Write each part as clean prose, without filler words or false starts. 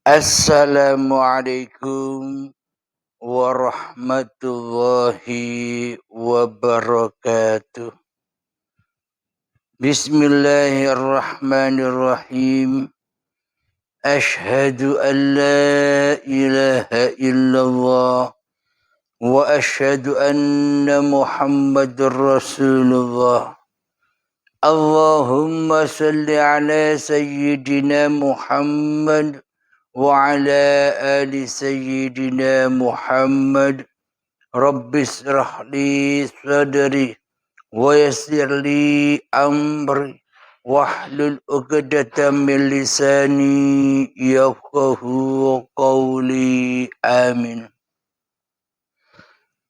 Assalamualaikum warahmatullahi wabarakatuh. Bismillahirrahmanirrahim. Ashhadu an la ilaha illallah wa ashhadu anna Muhammadur Rasulullah. Allahumma salli ala sayyidina Muhammad wa ala ali sayyidina Muhammad. Rabbi israh li sadri wa yassir li amri wahlul 'uqdatam min lisani yafqahu qawli. Amin.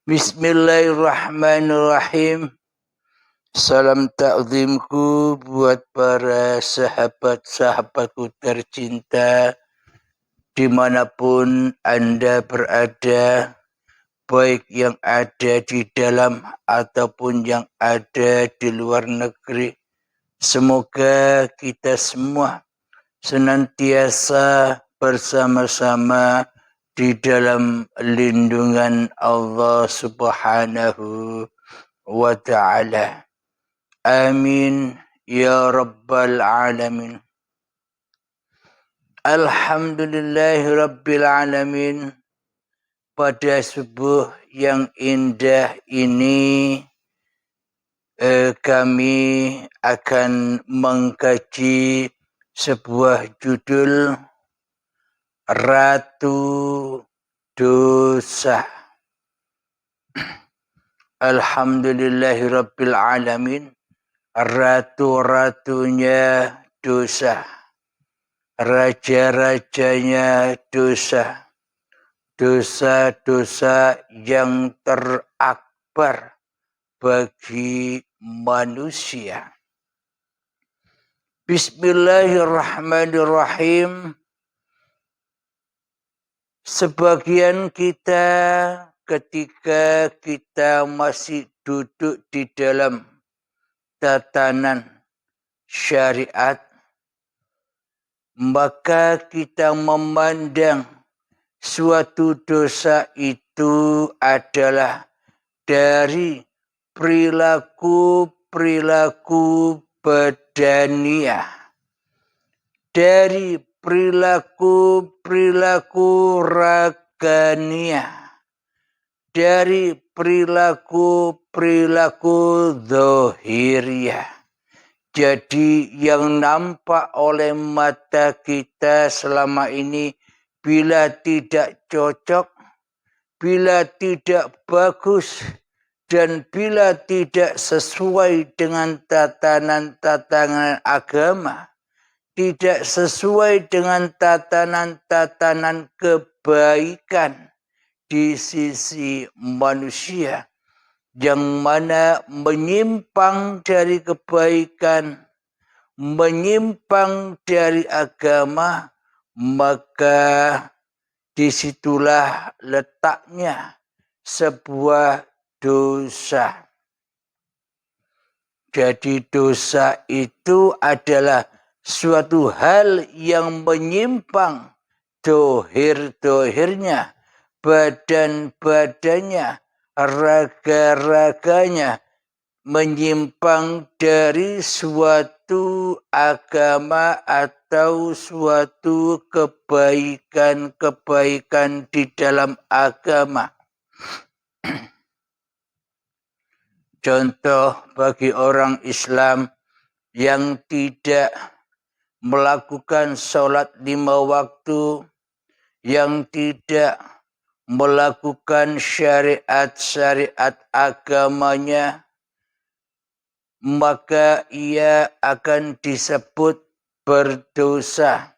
Bismillahirrahmanirrahim. Salam takzimku buat para sahabat-sahabatku tercinta dimanapun Anda berada, baik yang ada di dalam ataupun yang ada di luar negeri. Semoga kita semua senantiasa bersama-sama di dalam lindungan Allah Subhanahu wa Ta'ala. Amin ya Rabbal Alamin. Alhamdulillahi Rabbil Alamin. Pada subuh yang indah ini kami akan mengkaji sebuah judul Ratu Dosa. Alhamdulillahi Rabbil Alamin. Ratu-ratunya dosa, raja-rajanya dosa, dosa-dosa yang terakbar bagi manusia. Bismillahirrahmanirrahim. Sebagian kita ketika kita masih duduk di dalam tatanan syariat, maka kita memandang suatu dosa itu adalah dari perilaku-perilaku badaniah, dari perilaku-perilaku raganiah, dari perilaku-perilaku zahiriah. Jadi yang nampak oleh mata kita selama ini, bila tidak cocok, bila tidak bagus, dan bila tidak sesuai dengan tatanan-tatanan agama, tidak sesuai dengan tatanan-tatanan kebaikan di sisi manusia, yang mana menyimpang dari kebaikan, menyimpang dari agama, maka disitulah letaknya sebuah dosa. Jadi dosa itu adalah suatu hal yang menyimpang dohir-dohirnya, badan-badannya, raga-raganya, menyimpang dari suatu agama atau suatu kebaikan-kebaikan di dalam agama. Contoh bagi orang Islam yang tidak melakukan sholat 5 waktu, yang tidak melakukan syariat-syariat agamanya, maka ia akan disebut berdosa.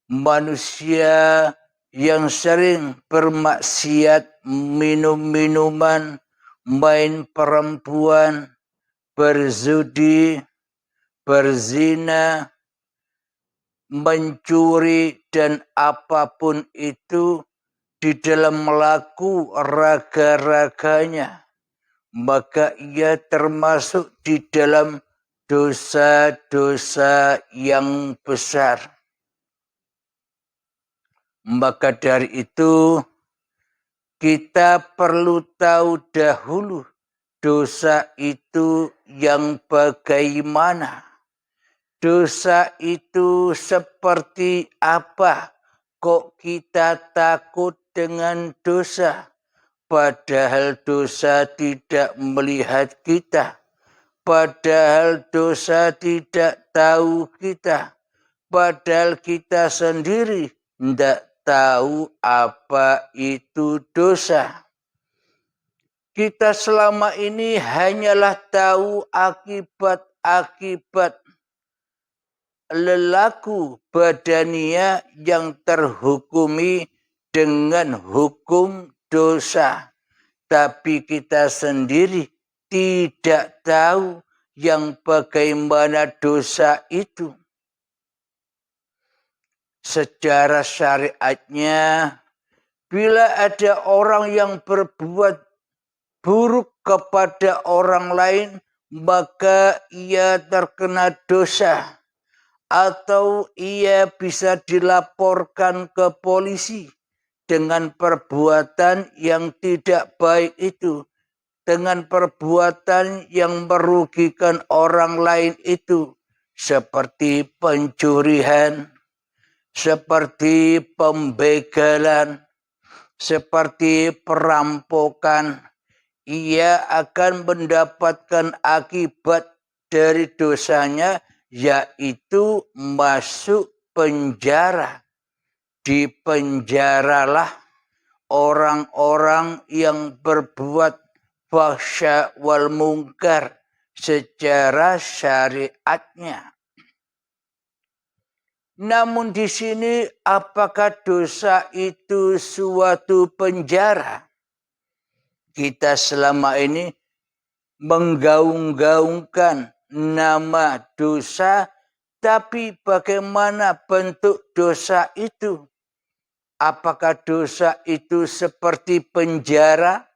Manusia yang sering bermaksiat, minum-minuman, main perempuan, berzudi, berzina, mencuri, dan apapun itu di dalam melaku raga-raganya, maka ia termasuk di dalam dosa-dosa yang besar. Maka dari itu kita perlu tahu dahulu dosa itu yang bagaimana. Dosa itu seperti apa? Kok kita takut dengan dosa? Padahal dosa tidak melihat kita. Padahal dosa tidak tahu kita. Padahal kita sendiri tidak tahu apa itu dosa. Kita selama ini hanyalah tahu akibat-akibat lelaku badania yang terhukumi dengan hukum dosa. Tapi kita sendiri tidak tahu yang bagaimana dosa itu. Secara syariatnya, bila ada orang yang berbuat buruk kepada orang lain, maka ia terkena dosa. Atau ia bisa dilaporkan ke polisi dengan perbuatan yang tidak baik itu. Dengan perbuatan yang merugikan orang lain itu. Seperti pencurian, seperti pembegalan, seperti perampokan. Ia akan mendapatkan akibat dari dosanya, yaitu masuk penjara. Dipenjaralah orang-orang yang berbuat fahsya wal mungkar secara syariatnya. Namun di sini apakah dosa itu suatu penjara? Kita selama ini menggaung-gaungkan nama dosa, tapi bagaimana bentuk dosa itu? Apakah dosa itu seperti penjara?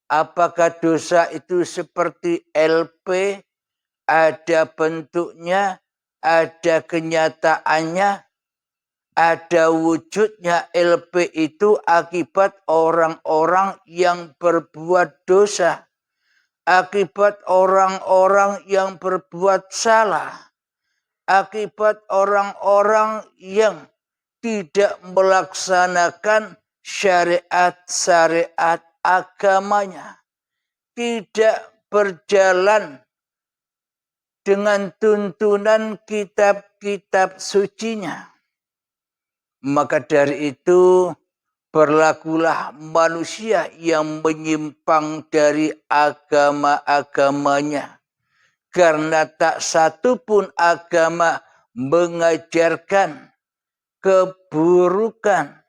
Apakah dosa itu seperti LP? Ada bentuknya, ada kenyataannya, ada wujudnya. LP itu akibat orang-orang yang berbuat dosa. Akibat orang-orang yang berbuat salah. Akibat orang-orang yang tidak melaksanakan syariat-syariat agamanya. Tidak berjalan dengan tuntunan kitab-kitab sucinya. Maka dari itu berlakulah manusia yang menyimpang dari agama-agamanya. Karena tak satu pun agama mengajarkan keburukan.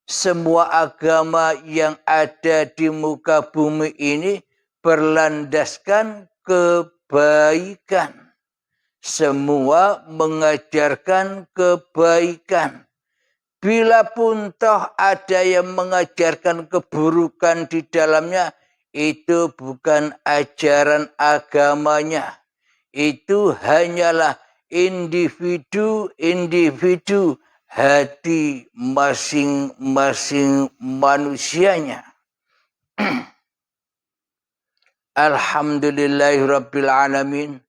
Semua agama yang ada di muka bumi ini berlandaskan kebaikan. Semua mengajarkan kebaikan. Bila pun toh ada yang mengajarkan keburukan di dalamnya, itu bukan ajaran agamanya. Itu hanyalah individu-individu hati masing-masing manusianya. Alhamdulillahirrabbilalamin.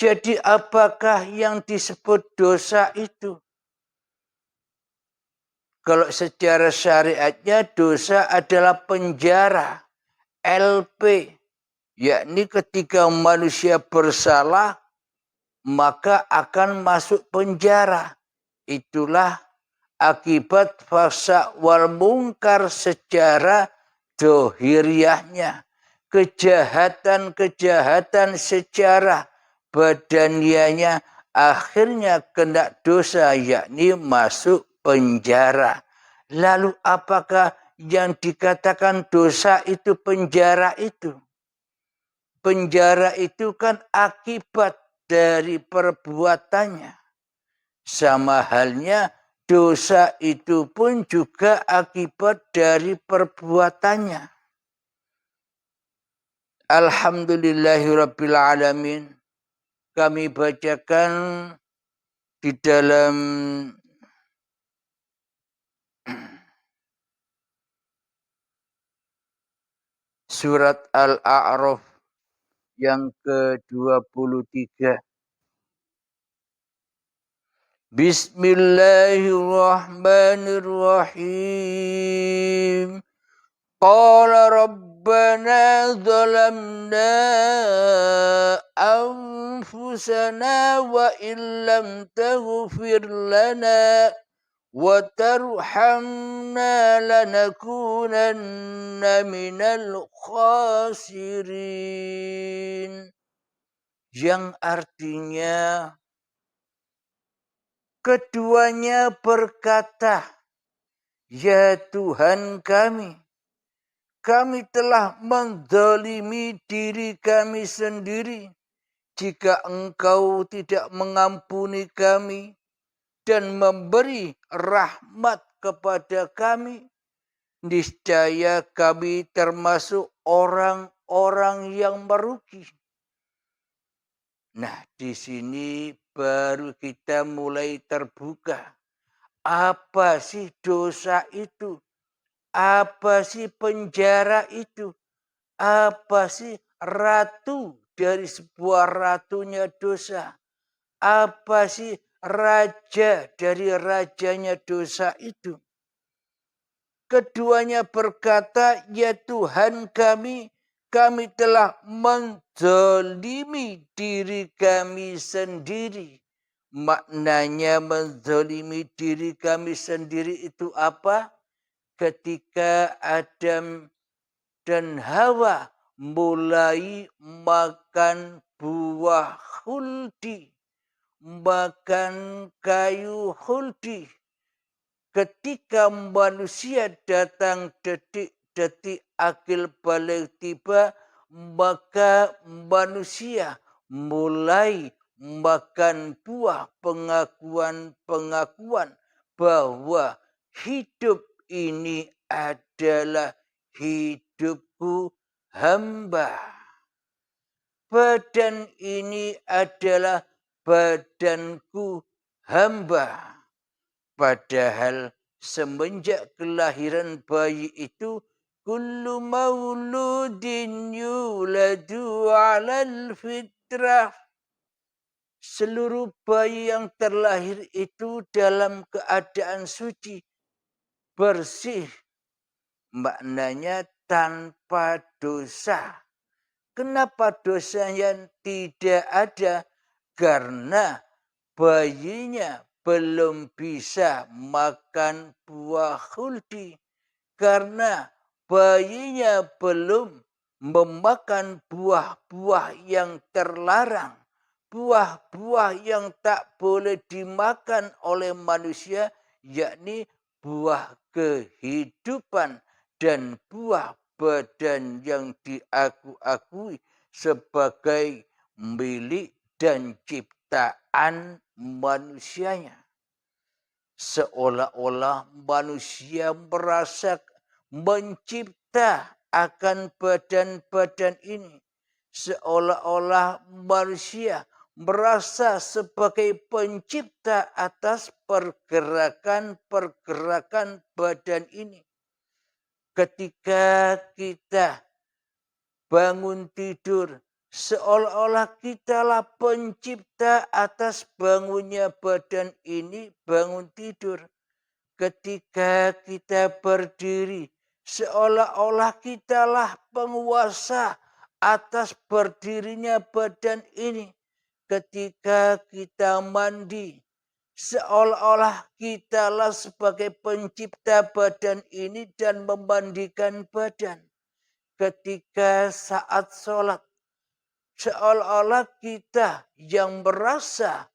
Jadi apakah yang disebut dosa itu? Kalau secara syariatnya dosa adalah penjara, LP. Yakni ketika manusia bersalah, maka akan masuk penjara. Itulah akibat fahsya wal mungkar secara dohiriahnya. Kejahatan-kejahatan secara badanianya akhirnya kena dosa, yakni masuk penjara. Lalu apakah yang dikatakan dosa itu penjara itu? Penjara itu kan akibat dari perbuatannya. Sama halnya dosa itu pun juga akibat dari perbuatannya. Alhamdulillahirrabbilalamin. Kami bacakan di dalam Surat Al-A'raf yang ke-23. Bismillahirrahmanirrahim. Qala rabbana zalamna anfusana wa illam taghfir lana wa tarhamna lanakunanna minal khasirin. Yang artinya keduanya berkata, ya Tuhan kami telah menzalimi diri kami sendiri jika Engkau tidak mengampuni kami dan memberi rahmat kepada kami. Niscaya kami termasuk orang-orang yang merugi. Nah, di sini baru kita mulai terbuka. Apa sih dosa itu? Apa sih penjara itu? Apa sih ratu dari sebuah ratunya dosa? Apa sih raja dari rajanya dosa itu? Keduanya berkata, ya Tuhan kami telah menzalimi diri kami sendiri. Maknanya menzalimi diri kami sendiri itu apa? Ketika Adam dan Hawa mulai makan buah khuldi, makan kayu khuldi. Ketika manusia datang detik-detik akil balik tiba, maka manusia mulai makan buah pengakuan bahwa hidup ini adalah hidupku hamba. Badan ini adalah badanku hamba. Padahal semenjak kelahiran bayi itu, kullu mauludin yuladu alal fitrah. Seluruh bayi yang terlahir itu dalam keadaan suci, bersih. Maknanya tanpa dosa. Kenapa dosanya tidak ada? Karena bayinya belum bisa makan buah khuldi. Karena bayinya belum memakan buah-buah yang terlarang. Buah-buah yang tak boleh dimakan oleh manusia, yakni buah kehidupan dan buah badan yang diakui sebagai milik dan ciptaan manusianya. Seolah-olah manusia merasa mencipta akan badan-badan ini. Seolah-olah manusia merasa sebagai pencipta atas pergerakan-pergerakan badan ini. Ketika kita bangun tidur, seolah-olah kitalah pencipta atas bangunnya badan ini, bangun tidur. Ketika kita berdiri, seolah-olah kitalah penguasa atas berdirinya badan ini. Ketika kita mandi, seolah-olah kitalah sebagai pencipta badan ini dan memandikan badan. Ketika saat sholat, seolah-olah kita yang merasa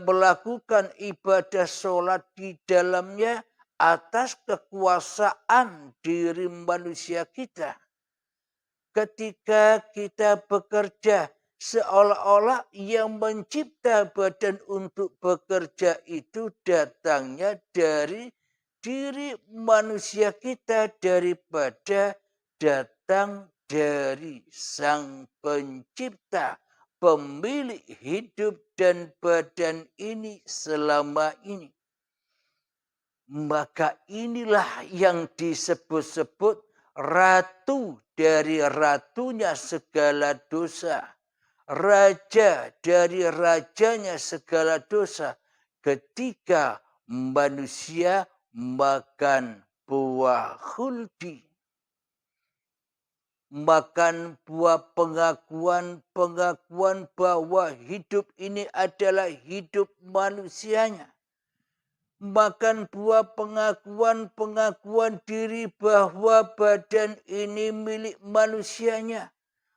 melakukan ibadah sholat di dalamnya atas kekuasaan diri manusia kita. Ketika kita bekerja, seolah-olah yang mencipta badan untuk bekerja itu datangnya dari diri manusia kita, daripada datang dari Sang Pencipta, pemilik hidup dan badan ini selama ini. Maka inilah yang disebut-sebut ratu dari ratunya segala dosa, raja dari rajanya segala dosa, ketika manusia makan buah khuldi. Makan buah pengakuan bahwa hidup ini adalah hidup manusianya. Makan buah pengakuan diri bahwa badan ini milik manusianya.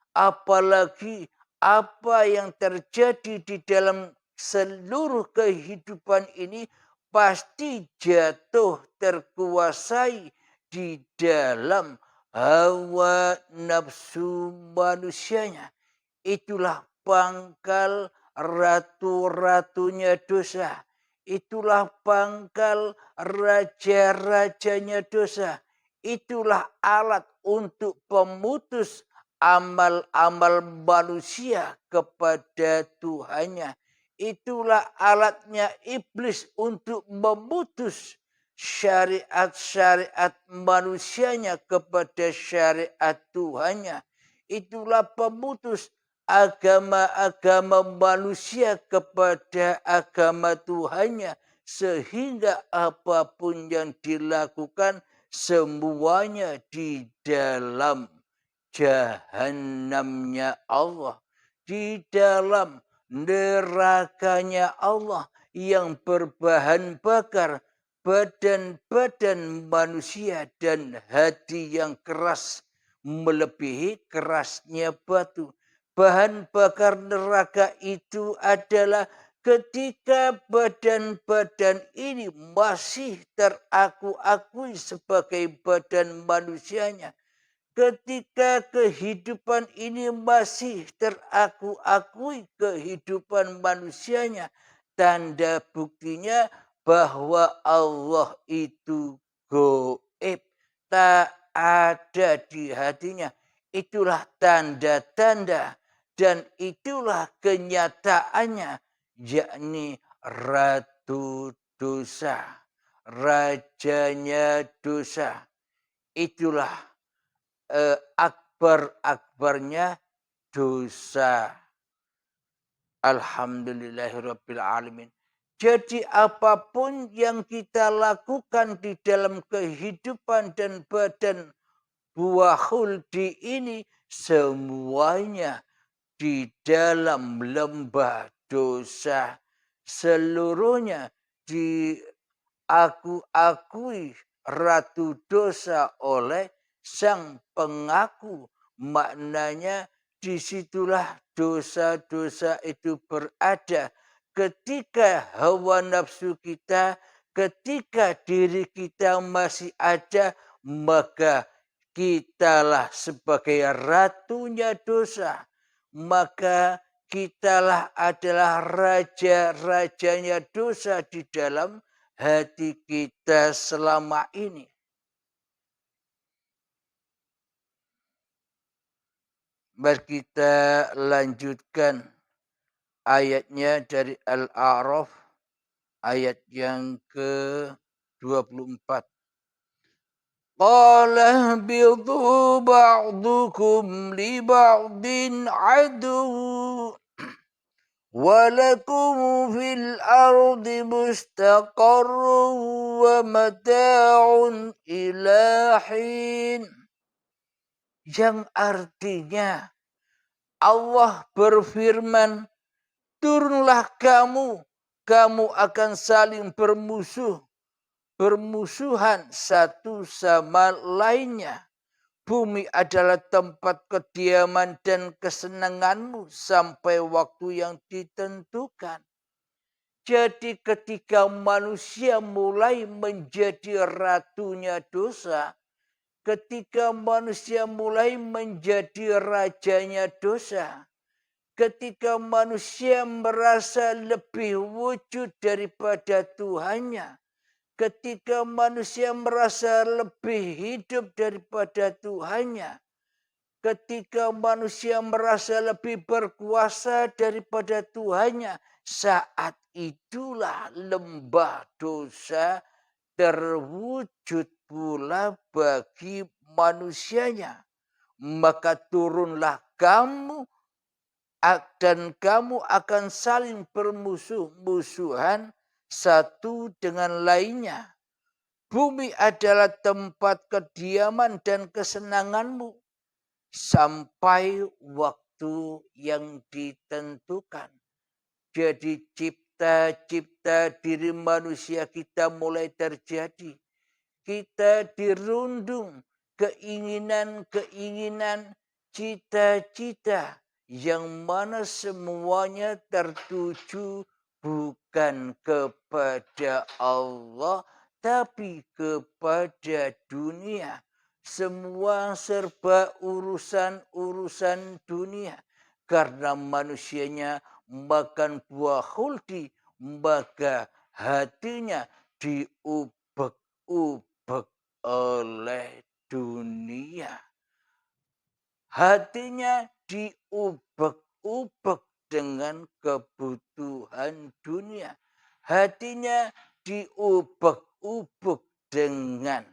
Apalagi apa yang terjadi di dalam seluruh kehidupan ini pasti jatuh terkuasai di dalam hawa nafsu manusianya. Itulah pangkal ratu-ratunya dosa. Itulah pangkal raja-rajanya dosa. Itulah alat untuk pemutus amal-amal manusia kepada Tuhannya. Itulah alatnya iblis untuk memutus syariat-syariat manusianya kepada syariat Tuhannya. Itulah pemutus agama-agama manusia kepada agama Tuhannya. Sehingga apapun yang dilakukan semuanya di dalam jahannamnya Allah. Di dalam nerakanya Allah yang berbahan bakar badan-badan manusia dan hati yang keras melebihi kerasnya batu. Bahan bakar neraka itu adalah ketika badan-badan ini masih teraku-akui sebagai badan manusianya. Ketika kehidupan ini masih teraku-akui kehidupan manusianya, tanda buktinya bahwa Allah itu goib, tak ada di hatinya. Itulah tanda-tanda dan itulah kenyataannya, yakni ratu dosa, rajanya dosa. Itulah akbar-akbarnya dosa. Alhamdulillahirabbil alamin. Jadi apapun yang kita lakukan di dalam kehidupan dan badan buah khuldi ini semuanya di dalam lembah dosa. Seluruhnya diakui ratu dosa oleh sang pengaku. Maknanya disitulah dosa-dosa itu berada. Ketika hawa nafsu kita, ketika diri kita masih ada, maka kitalah sebagai ratunya dosa. Maka kitalah adalah raja-rajanya dosa di dalam hati kita selama ini. Mari kita lanjutkan ayatnya dari Al-A'raf ayat yang ke-24. Qala ihbitu ba'dukum li ba'din adu walakum fil ardi mustaqarrun wa mata'un ila hin. Yang artinya Allah berfirman, turunlah kamu akan saling bermusuhan satu sama lainnya. Bumi adalah tempat kediaman dan kesenanganmu sampai waktu yang ditentukan. Jadi ketika manusia mulai menjadi ratunya dosa, ketika manusia mulai menjadi rajanya dosa, ketika manusia merasa lebih wujud daripada Tuhannya, ketika manusia merasa lebih hidup daripada Tuhannya, ketika manusia merasa lebih berkuasa daripada Tuhannya, saat itulah lembah dosa terwujud pula bagi manusianya. maka turunlah kamu dan kamu akan saling bermusuh-musuhan satu dengan lainnya. Bumi adalah tempat kediaman dan kesenanganmu sampai waktu yang ditentukan. Jadi cipta diri manusia kita mulai terjadi. Kita dirundung keinginan-keinginan, cita-cita yang mana semuanya tertuju bukan kepada Allah tapi kepada dunia. Semua serba urusan-urusan dunia. Karena manusianya makan buah khuldi, maka hatinya diubek-ubek oleh dunia. Hatinya diubek-ubek dengan kebutuhan dunia. Hatinya diubek-ubek dengan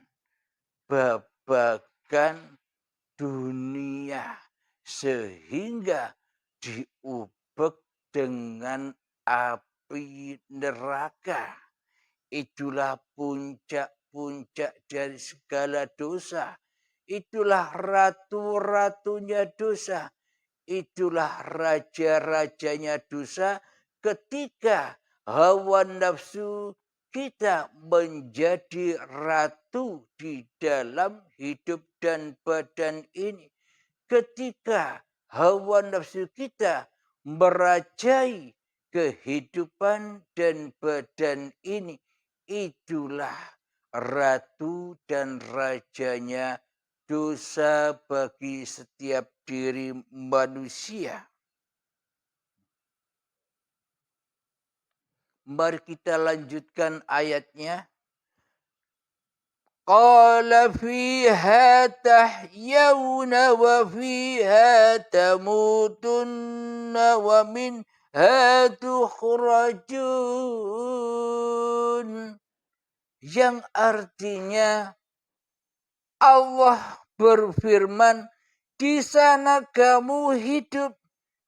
babakan dunia. Sehingga diubek dengan api neraka. Itulah puncak-puncak dari segala dosa. Itulah ratu-ratunya dosa. Itulah raja-rajanya dosa ketika hawa nafsu kita menjadi ratu di dalam hidup dan badan ini. Ketika hawa nafsu kita merajai kehidupan dan badan ini, itulah ratu dan rajanya dosa bagi setiap diri manusia. Mari kita lanjutkan ayatnya. Qala fiha tahyawna wa fiha tamutunna wa minha tukhrajun. Yang artinya Allah berfirman, di sana kamu hidup,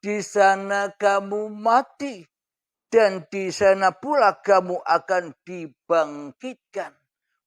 di sana kamu mati, dan di sana pula kamu akan dibangkitkan.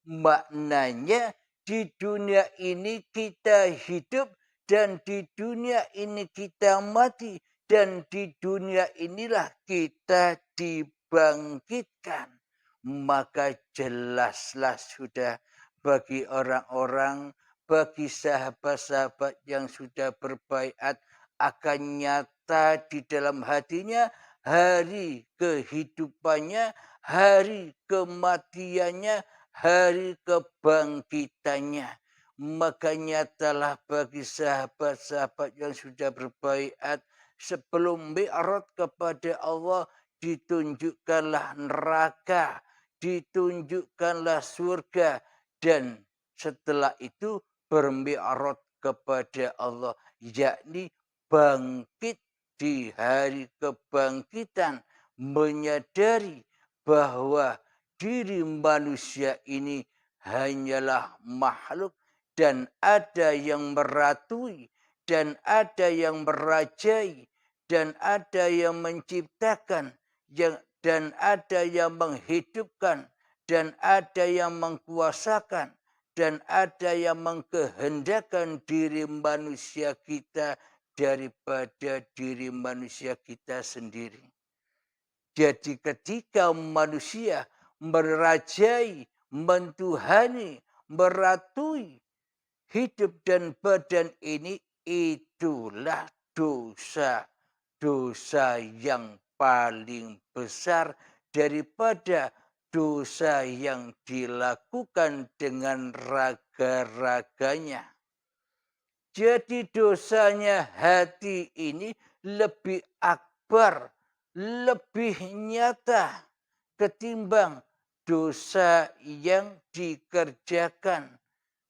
Maknanya di dunia ini kita hidup dan di dunia ini kita mati dan di dunia inilah kita dibangkitkan. Maka jelaslah sudah bagi orang-orang, bagi sahabat-sahabat yang sudah berbaiat akan nyata di dalam hatinya hari kehidupannya, hari kematiannya, hari kebangkitannya. Maka nyatalah bagi sahabat-sahabat yang sudah berbaiat sebelum mi'raj kepada Allah ditunjukkanlah neraka, ditunjukkanlah surga, dan setelah itu bermi'raj kepada Allah, yakni bangkit di hari kebangkitan, menyadari bahwa diri manusia ini hanyalah makhluk dan ada yang meratui dan ada yang merajai dan ada yang menciptakan dan ada yang menghidupkan dan ada yang mengkuasakan dan ada yang mengkehendakkan diri manusia kita daripada diri manusia kita sendiri. Jadi ketika manusia merajai, mentuhani, meratui hidup dan badan ini, itulah dosa. Dosa yang paling besar daripada dosa yang dilakukan dengan raga-raganya. Jadi dosanya hati ini lebih akbar, lebih nyata ketimbang dosa yang dikerjakan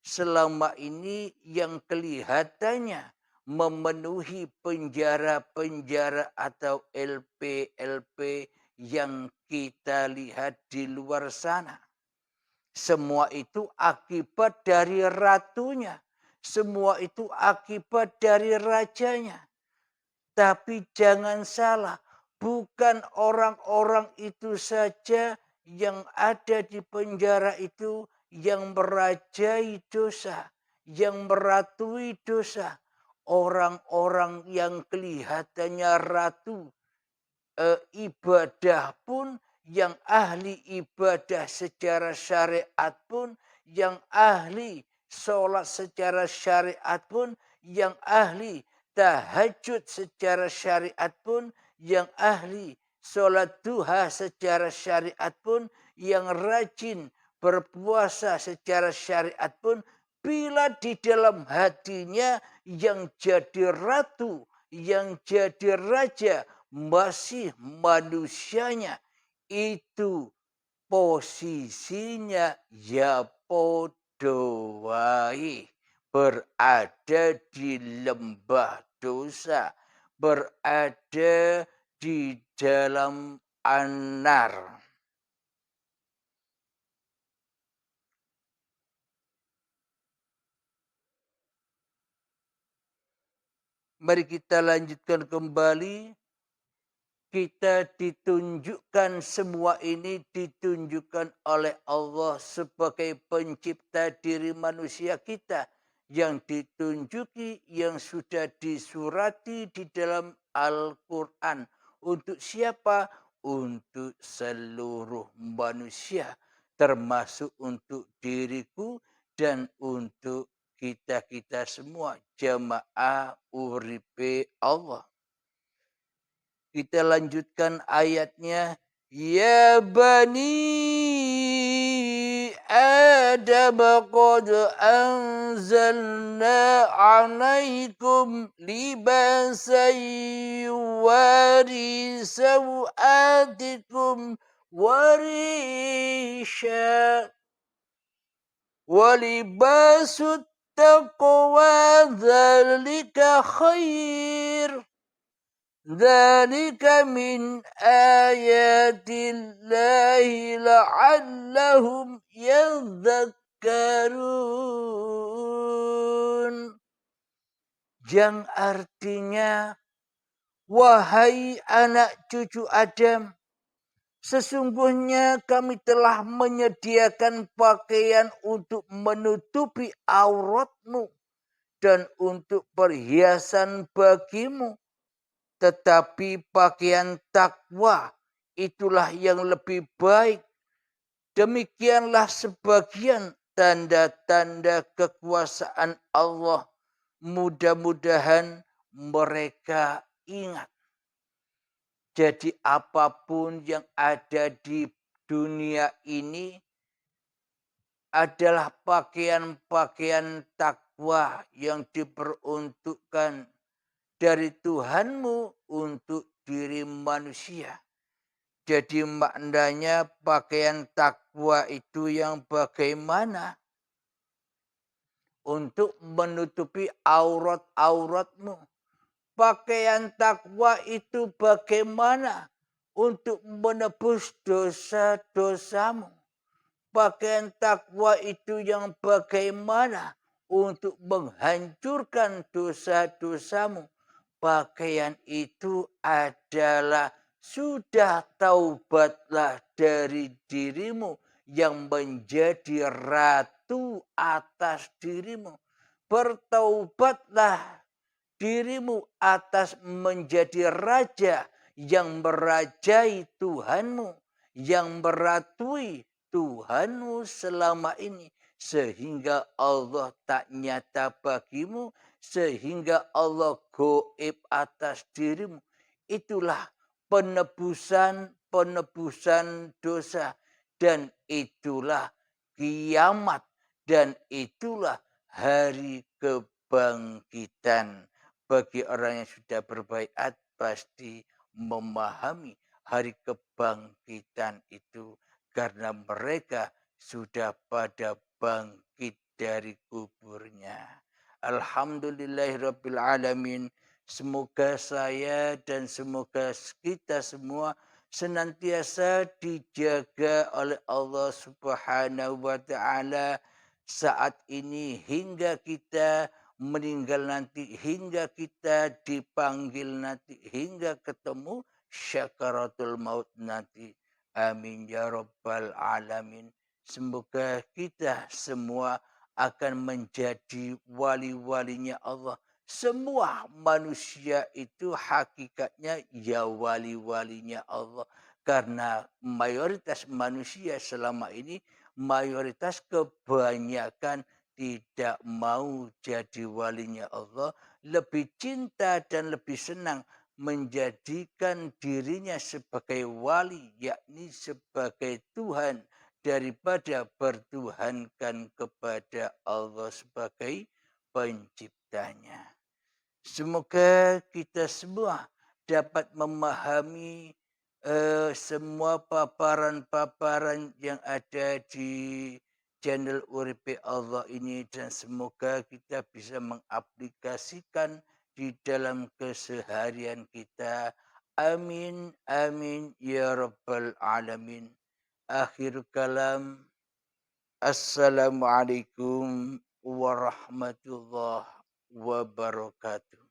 selama ini yang kelihatannya memenuhi penjara-penjara atau LP-LP yang kita lihat di luar sana. Semua itu akibat dari ratunya. Semua itu akibat dari rajanya. Tapi jangan salah, bukan orang-orang itu saja yang ada di penjara itu yang merajai dosa, yang meratui dosa. Orang-orang yang kelihatannya ratu ibadah pun, yang ahli ibadah secara syariat pun, yang ahli sholat secara syariat pun, yang ahli tahajud secara syariat pun, yang ahli sholat duha secara syariat pun, yang rajin berpuasa secara syariat pun, bila di dalam hatinya yang jadi ratu, yang jadi raja, masih manusianya, itu posisinya ya podo wae, berada di lembah dosa, berada di dalam anar. Mari kita lanjutkan kembali. Kita ditunjukkan, semua ini ditunjukkan oleh Allah sebagai pencipta diri manusia kita, yang ditunjuki, yang sudah disurati di dalam Al-Quran. Untuk siapa? Untuk seluruh manusia, termasuk untuk diriku dan untuk kita-kita semua, jamaah uripe Allah. Kita lanjutkan ayatnya. Ya bani Adam qad anzalna alaikum libasan yuwari sawatikum warisha walibasut taqwa dzalika khair. ذلك من آيات الله لعلهم يذكرون. Yang artinya, wahai anak cucu Adam, sesungguhnya kami telah menyediakan pakaian untuk menutupi auratmu dan untuk perhiasan bagimu. Tetapi pakaian takwa itulah yang lebih baik. Demikianlah sebagian tanda-tanda kekuasaan Allah. Mudah-mudahan mereka ingat. Jadi apapun yang ada di dunia ini adalah pakaian-pakaian takwa yang diperuntukkan dari Tuhanmu untuk diri manusia. Jadi maknanya pakaian takwa itu yang bagaimana? Untuk menutupi aurat-auratmu. Pakaian takwa itu bagaimana? Untuk menebus dosa-dosamu. Pakaian takwa itu yang bagaimana? Untuk menghancurkan dosa-dosamu. Pakaian itu adalah sudah taubatlah dari dirimu yang menjadi ratu atas dirimu. Bertaubatlah dirimu atas menjadi raja yang merajai Tuhanmu, yang meratui Tuhanmu selama ini. Sehingga Allah tak nyata bagimu, sehingga Allah goib atas dirimu. Itulah penebusan dosa, dan itulah kiamat, dan itulah hari kebangkitan. Bagi orang yang sudah berbaiat pasti memahami hari kebangkitan itu, karena mereka sudah pada bangkit dari kuburnya. Alhamdulillahirabbil alamin. Semoga saya dan semoga kita semua senantiasa dijaga oleh Allah Subhanahu wa taala, saat ini hingga kita meninggal nanti, hingga kita dipanggil nanti, hingga ketemu syakaratul maut nanti. Amin ya rabbal alamin. Semoga kita semua akan menjadi wali-walinya Allah. Semua manusia itu hakikatnya ya wali-walinya Allah. Karena mayoritas manusia selama ini, mayoritas kebanyakan tidak mau jadi walinya Allah. Lebih cinta dan lebih senang menjadikan dirinya sebagai wali, yakni sebagai Tuhan, daripada bertuhankan kepada Allah sebagai penciptanya. Semoga kita semua dapat memahami semua paparan-paparan yang ada di channel Uripe Allah ini dan semoga kita bisa mengaplikasikan di dalam keseharian kita. Amin, amin, ya rabbal alamin. Akhir kalam. Assalamualaikum warahmatullahi wabarakatuh.